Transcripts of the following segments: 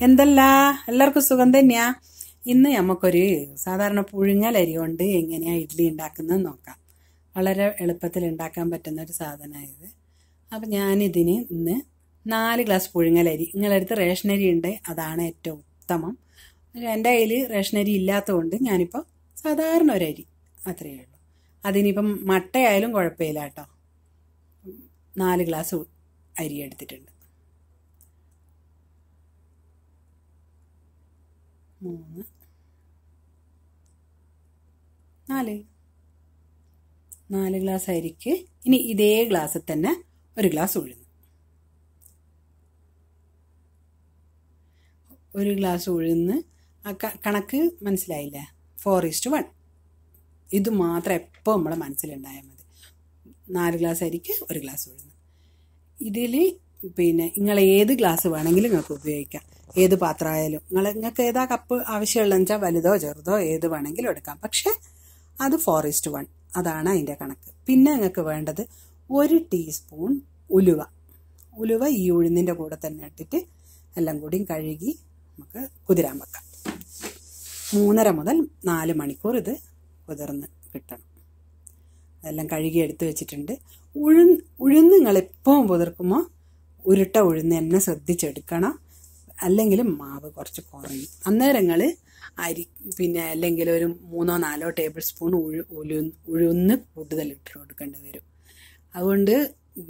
എന്തല്ല എല്ലാവർക്കും സുഖം തന്നെയാ. ഇന്ന് നമുക്കൊരു സാധാരണ പുഴുങ്ങലരി കൊണ്ട് എങ്ങനെയാ ഇഡ്ഡലി ഉണ്ടാക്കുന്നത് നോക്കാം. വളരെ എളുപ്പത്തിൽ ഉണ്ടാക്കാൻ പറ്റുന്ന ഒരു സാധനമായത്. അപ്പം ഞാനിതിന് ഇന്ന് 4 ഗ്ലാസ് പുഴുങ്ങലരി, നിങ്ങളടുത്ത് റേഷനരി ഉണ്ട്, അതാണ് ഏറ്റവും ഉത്തമം. എൻ്റെ കയ്യിൽ റേഷനരി ഇല്ലാത്തതുകൊണ്ട് ഞാനിപ്പോൾ സാധാരണ ഒരു അരി അത്രയേ ഉള്ളൂ. അതിനിപ്പം മട്ടയായാലും കുഴപ്പമില്ല കേട്ടോ. 4 ഗ്ലാസ് അരി എടുത്തിട്ടുണ്ട്. 3 4 ഗ്ലാസ് അരിക്ക് ഇനി ഇതേ ഗ്ലാസ്സിൽ തന്നെ 1 ഗ്ലാസ് ഉഴുന്ന്. 1 ഗ്ലാസ് ഉഴുന്ന് കണക്ക് മനസ്സിലായില്ലേ? 4:1. ഇത് മാത്രം എപ്പോൾ നമ്മളെ മനസ്സിലുണ്ടായാൽ മതി. 4 ഗ്ലാസ് അരിക്ക് 1 ഗ്ലാസ് ഉഴുന്ന്. ഇതിൽ നിങ്ങൾ ഏത് ഗ്ലാസ് വേണമെങ്കിലും നിങ്ങൾക്ക് ഉപയോഗിക്കാം, ഏത് പാത്രമായാലും. നിങ്ങൾക്ക് ഏതാ കപ്പ് ആവശ്യമുള്ളതെന്ന് വെച്ചാൽ വലുതോ ചെറുതോ ഏത് വേണമെങ്കിലും എടുക്കാം. പക്ഷെ അത് 4:1 അതാണ് അതിൻ്റെ കണക്ക്. പിന്നെ നിങ്ങൾക്ക് വേണ്ടത് 1 ടീസ്പൂൺ ഉലുവ ഈ ഉഴുന്നിൻ്റെ കൂടെ തന്നെ ഇട്ടിട്ട് എല്ലാം കൂടിയും കഴുകി നമുക്ക് കുതിരാൻ വെക്കാം. 3.5 മുതൽ 4 മണിക്കൂർ ഇത് കുതിർന്ന് കിട്ടണം. അതെല്ലാം കഴുകി എടുത്ത് വെച്ചിട്ടുണ്ട്. ഉഴുന്ന് നിങ്ങൾ എപ്പോഴും കുതിർക്കുമ്പോൾ ഉരുട്ട ഉഴുന്ന് തന്നെ ശ്രദ്ധിച്ചെടുക്കണം, അല്ലെങ്കിൽ മാവ് കുറച്ച് കുറയും. അന്നേരങ്ങൾ അരി അല്ലെങ്കിൽ ഒരു 3-4 ടേബിൾ സ്പൂൺ ഉഴുന്ന് കൂടുതൽ ഇട്ട് കൊടുക്കേണ്ടി വരും. അതുകൊണ്ട്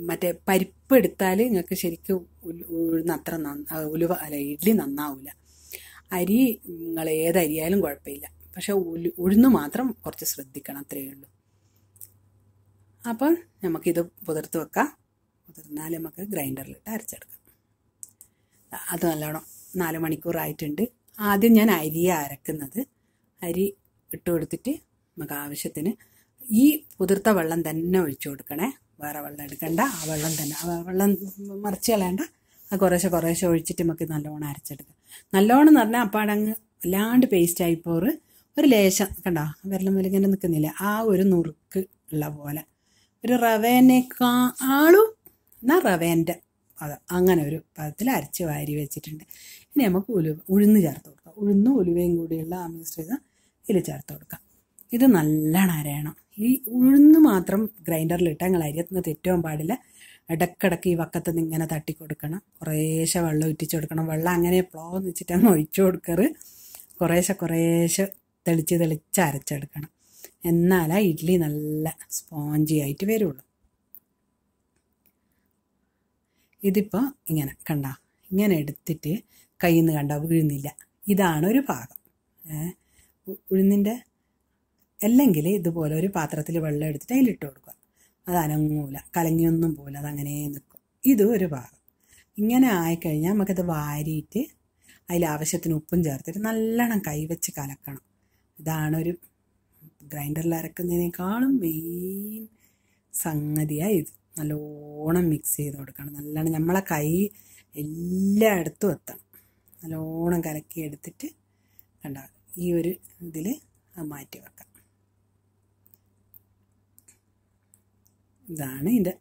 മറ്റേ പരിപ്പ് എടുത്താൽ നിങ്ങൾക്ക് ശരിക്കും ഉഴുന്ന് അത്ര ഇഡ്ഡലി നന്നാവില്ല. അരി നിങ്ങൾ ഏത് അരിയായാലും കുഴപ്പമില്ല, പക്ഷെ ഉഴുന്ന് മാത്രം കുറച്ച് ശ്രദ്ധിക്കണം, അത്രയേ ഉള്ളൂ. അപ്പം നമുക്കിത് പുതിർത്ത് വെക്കാം. പുതിർന്നാൽ നമുക്ക് ഗ്രൈൻഡറിലിട്ട് അരച്ചെടുക്കാം. അത് നല്ലോണം 4 മണിക്കൂറായിട്ടുണ്ട്. ആദ്യം ഞാൻ അരിയാണ് അരക്കുന്നത്. അരി ഇട്ട് കൊടുത്തിട്ട് നമുക്ക് ആവശ്യത്തിന് ഈ പുതിർത്ത വെള്ളം തന്നെ ഒഴിച്ചു കൊടുക്കണേ, വേറെ വെള്ളം എടുക്കണ്ട. ആ വെള്ളം തന്നെ, ആ വെള്ളം മറിച്ച് കളയണ്ട. അത് കുറേശ്ശെ ഒഴിച്ചിട്ട് നമുക്ക് നല്ലോണം അരച്ചെടുക്കാം. നല്ലോണം എന്ന് പറഞ്ഞാൽ അപ്പാടങ്ങ് വല്ലാണ്ട് പേസ്റ്റായി പോറ്. ഒരു ലേശം കണ്ടോ വിരലും വലിങ്ങനെ നിൽക്കുന്നില്ല, ആ ഒരു നുറുക്ക് ഉള്ള പോലെ, ഒരു റവേനേക്കാളും എന്നാൽ റവേൻ്റെ അത് അങ്ങനെ ഒരു പദത്തിൽ അരച്ച് വാരി വെച്ചിട്ടുണ്ട്. ഇനി നമുക്ക് ഉഴുന്ന് ചേർത്ത് കൊടുക്കാം. ഉഴുന്നും ഉലുവയും കൂടിയുള്ള ആ മിശ്രിതം ഇതിൽ ചേർത്ത് കൊടുക്കാം. ഇത് നല്ലോണം അരയണം. ഈ ഉഴുന്ന് മാത്രം ഗ്രൈൻഡറിലിട്ട് നിങ്ങൾ അരിയത്തുനിന്ന് തെറ്റുവാൻ പാടില്ല. ഇടക്കിടക്ക് ഈ വക്കത്ത് നിന്ന് ഇങ്ങനെ തട്ടി കൊടുക്കണം. കുറേശ്ശെ വെള്ളം ഒറ്റിച്ച് കൊടുക്കണം. വെള്ളം അങ്ങനെ പ്ലോന്ന് വെച്ചിട്ടാണ് ഒഴിച്ചു കൊടുക്കാറ്. കുറേശ്ശെ തെളിച്ച് അരച്ചെടുക്കണം. എന്നാലേ ഇഡ്ഡലി നല്ല സ്പോഞ്ചി ആയിട്ട് വരുള്ളൂ. ഇതിപ്പോൾ ഇങ്ങനെ കണ്ട, ഇങ്ങനെ എടുത്തിട്ട് കയ്യിൽ നിന്ന് കണ്ട വീഴുന്നില്ല. ഇതാണ് ഒരു പാകം. ഉഴുന്നിൻ്റെ അല്ലെങ്കിൽ ഇതുപോലെ ഒരു പാത്രത്തിൽ വെള്ളം എടുത്തിട്ട് അതിലിട്ട് കൊടുക്കുക. അത് അനങ്ങൂല, കലങ്ങിയൊന്നും പോലെ അതങ്ങനെ നിൽക്കും. ഇതും ഒരു പാകം. ഇങ്ങനെ ആയിക്കഴിഞ്ഞാൽ നമുക്കത് വാരിയിട്ട് അതിൽ ആവശ്യത്തിന് ഉപ്പും ചേർത്തിട്ട് നല്ലോണം കൈവച്ച് കലക്കണം. ഇതാണൊരു ഗ്രൈൻഡറിൽ അരക്കുന്നതിനേക്കാളും മെയിൻ സംഗതിയാണ് ഇത്. നല്ലോണം മിക്സ് ചെയ്ത് കൊടുക്കണം. നല്ലോണം നമ്മളെ കൈ എല്ലായിടത്തും എത്തണം. നല്ലോണം കലക്കി എടുത്തിട്ട് കണ്ട ഈ ഒരു ഇതിൽ മാറ്റി വെക്കാം. ഇതാണ് ഇതിൻ്റെ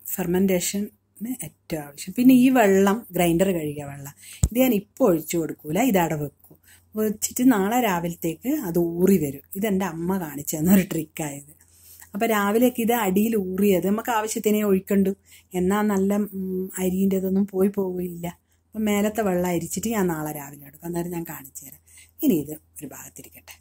ഫെർമെൻറ്റേഷന് ഏറ്റവും ആവശ്യം. പിന്നെ ഈ വെള്ളം ഗ്രൈൻഡർ കഴുകിയ വെള്ളം ഇത് ഞാൻ ഇപ്പോൾ ഒഴിച്ചു കൊടുക്കൂല, ഇതവിടെ വെക്കും. വെച്ചിട്ട് നാളെ രാവിലത്തേക്ക് അത് ഊറി വരും. ഇതെൻ്റെ അമ്മ കാണിച്ചു തന്നൊരു ട്രിക്കായത്. അപ്പോൾ രാവിലേക്ക് ഇത് അടിയിൽ ഊറിയത് നമുക്ക് ആവശ്യത്തിനേ ഒഴിക്കണ്ടു, എന്നാൽ നല്ല അരിൻ്റെ ഇതൊന്നും പോവില്ല. അപ്പം മേലത്തെ വെള്ളം അരിച്ചിട്ട് ഞാൻ നാളെ രാവിലെ എടുക്കും. അന്നേരം ഞാൻ കാണിച്ചു തരാം. ഇനി ഇത് ഒരു ഭാഗത്തിരിക്കട്ടെ.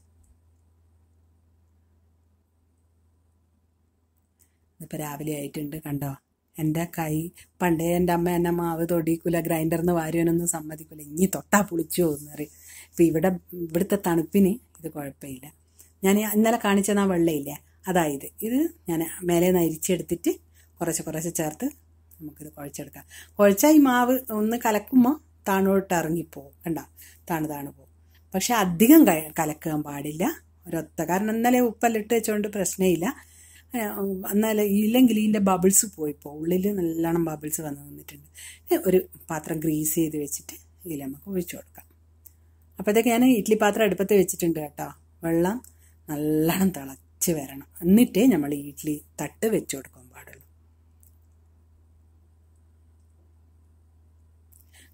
ഇതിപ്പോൾ രാവിലെ ആയിട്ടുണ്ട് കണ്ടോ. എൻ്റെ കൈ പണ്ടേ എൻ്റെ അമ്മ എന്നെ മാവ് തൊടിക്കൂല, ഗ്രൈൻഡറിന്ന് വാരുവാനൊന്നും സമ്മതിക്കില്ല. ഇനി തൊട്ടാ പുളിച്ചു പോകുന്നറി. ഇപ്പം ഇവിടുത്തെ തണുപ്പിന് ഇത് കുഴപ്പമില്ല. ഞാൻ ഇന്നലെ കാണിച്ചത് ആ വെള്ളമില്ലേ, അതായത് ഇത് ഞാൻ മേലെ നിന്ന് അരിച്ചെടുത്തിട്ട് കുറച്ച് ചേർത്ത് നമുക്കിത് കുഴച്ചെടുക്കാം. കുഴച്ചാൽ ഈ മാവ് ഒന്ന് കലക്കുമ്പോൾ താണോട്ട് ഇറങ്ങിപ്പോവും. കണ്ട താണു പോകും. പക്ഷെ അധികം കലക്കാൻ പാടില്ല. ഒരൊത്ത കാരണം ഇന്നലെ ഉപ്പെല്ലാം ഇട്ട് വെച്ചുകൊണ്ട് പ്രശ്നമില്ല. എന്നാൽ ഇല്ലെങ്കിൽ ഇതിൻ്റെ ബബിൾസ് പോയിപ്പോൾ ഉള്ളിൽ നല്ലോണം ബബിൾസ് വന്നിട്ടുണ്ട്. ഒരു പാത്രം ഗ്രീസ് ചെയ്ത് വെച്ചിട്ട് ഇതിൽ നമുക്ക് ഒഴിച്ചു കൊടുക്കാം. അപ്പോഴത്തേക്ക് ഞാൻ ഇഡ്ഡലി പാത്രം അടുപ്പത്ത് വെച്ചിട്ടുണ്ട് കേട്ടോ. വെള്ളം നല്ലോണം തിളച്ച് വരണം, എന്നിട്ടേ നമ്മൾ ഇഡ്ഡലി തട്ട് വെച്ച് കൊടുക്കാൻ പാടുള്ളൂ.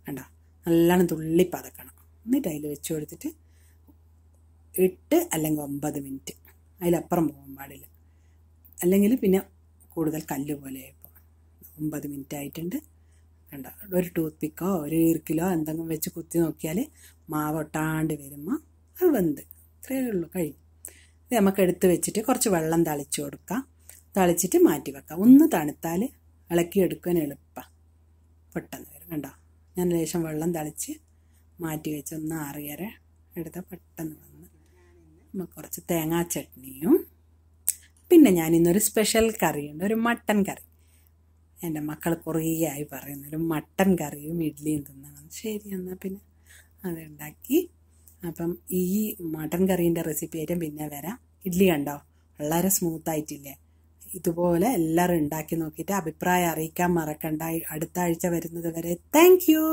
കണ്ടോ നല്ലോണം തുള്ളി പതക്കണം. എന്നിട്ട് അതിൽ വെച്ച് കൊടുത്തിട്ട് 8 അല്ലെങ്കിൽ 9 മിനിറ്റ്, അതിലപ്പുറം പോകാൻ പാടില്ല. അല്ലെങ്കിൽ പിന്നെ കൂടുതൽ കല്ല് പോലെ ആയിപ്പോൾ. 9 മിനിറ്റ് ആയിട്ടുണ്ട്. കണ്ടോ, ഒരു ടൂത്ത് പിക്കോ ഒരു ഈർക്കിലോ എന്തെങ്കിലും വെച്ച് കുത്തി നോക്കിയാൽ മാവ് ഒട്ടാണ്ട് വരുമ്പോൾ അത് വെന്ത്. ഇത്രയേ ഉള്ളൂ, കഴിഞ്ഞു. ഇത് നമുക്ക് എടുത്ത് വെച്ചിട്ട് കുറച്ച് വെള്ളം തളിച്ച് കൊടുക്കാം. തളിച്ചിട്ട് മാറ്റി വെക്കാം. ഒന്ന് തണുത്താൽ ഇളക്കിയെടുക്കാൻ എളുപ്പമാണ്, പെട്ടെന്ന് വരും. കണ്ടോ, ഞാൻ ലേശം വെള്ളം തളിച്ച് മാറ്റി വെച്ച് ഒന്ന് ആറിയരെ എടുത്താൽ പെട്ടെന്ന് വന്ന്. നമുക്ക് കുറച്ച് തേങ്ങാ ചട്നിയും പിന്നെ ഞാനിന്നൊരു സ്പെഷ്യൽ കറിയുണ്ട്, ഒരു മട്ടൻ കറി. എൻ്റെ മക്കൾ കുറേ ആയി പറയുന്നു ഒരു മട്ടൻ കറിയും ഇഡ്ഡലിയും തിന്നണം. ശരി, എന്നാൽ പിന്നെ അതുണ്ടാക്കി. അപ്പം ഈ മട്ടൻ കറീൻ്റെ റെസിപ്പി ആയിട്ടും പിന്നെ വരാം. ഇഡ്ഡലി കണ്ടോ വളരെ സ്മൂത്തായിട്ടില്ലേ? ഇതുപോലെ എല്ലാവരും ഉണ്ടാക്കി നോക്കിയിട്ട് അഭിപ്രായം അറിയിക്കാൻ മറക്കണ്ട. അടുത്ത ആഴ്ച വരുന്നത് വരെ താങ്ക് യു.